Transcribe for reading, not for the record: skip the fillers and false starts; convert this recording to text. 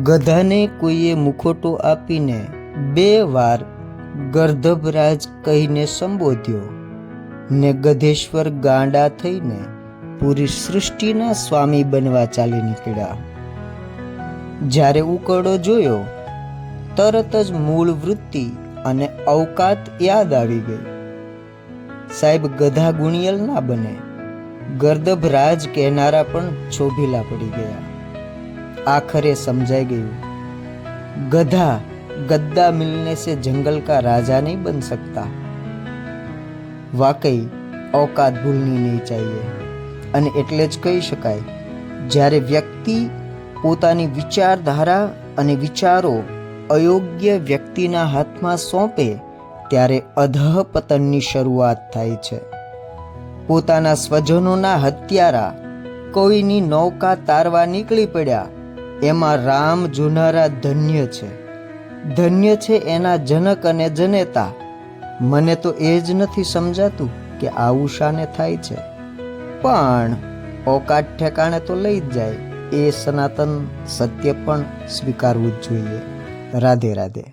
ગધાને કોઈએ મુખોટો આપીને 2 વાર ગર્ધભરાજ કહીને સંબોધ્યો ને ગધેશ્વર ગાંડા થઈને પૂરી સૃષ્ટિના સ્વામી બનવા ચાલી નીકળ્યા. જ્યારે ઉકરડો જોયો તરત જ મૂળ વૃત્તિ અને અવકાત યાદ આવી ગઈ. સાહેબ, ગધા ગુણિયલ ના બને. ગર્દભરાજ કહેનારા પણ છોભીલા પડી ગયા. आखिर समझाई गયું, गधा गद्दा मिलने से जंगल का राजा नहीं बन सकता. वाकई औकात भूलनी नहीं चाहिए. અને એટલે જ કહી શકાય, જ્યારે વ્યક્તિ પોતાની વિચારધારા અને વિચારો અયોગ્ય વ્યક્તિના હાથમાં સોંપે ત્યારે અધઃપતનની શરૂઆત થાય છે. પોતાના સ્વજનોના હત્યારા કોઈની નૌકા તારવા નીકળી પડ્યા, એમાં રામ જોનારા ધન્ય છે. ધન્ય છે એના જનક અને જનેતા. મને તો એ જ નથી સમજાતું કે આવું શાને થાય છે. પણ ઓકાત ઠેકાણે તો લઈ જ જાય, એ સનાતન સત્ય પણ સ્વીકારવું જ જોઈએ. રાધે રાધે.